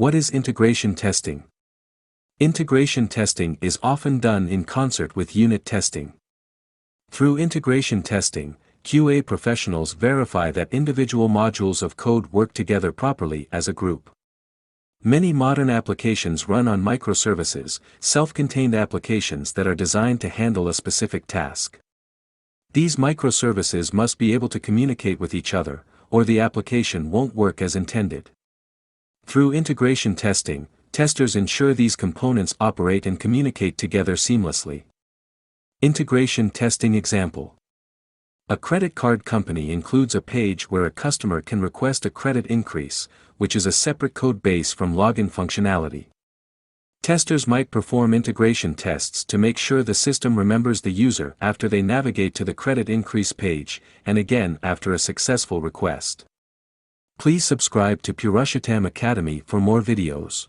What is integration testing? Integration testing is often done in concert with unit testing. Through integration testing, QA professionals verify that individual modules of code work together properly as a group. Many modern applications run on microservices, self-contained applications that are designed to handle a specific task. These microservices must be able to communicate with each other, or the application won't work as intended. Through integration testing, testers ensure these components operate and communicate together seamlessly. Integration testing example. A credit card company includes a page where a customer can request a credit increase, which is a separate code base from login functionality. Testers might perform integration tests to make sure the system remembers the user after they navigate to the credit increase page, and again after a successful request. Please subscribe to Purushotam Academy for more videos.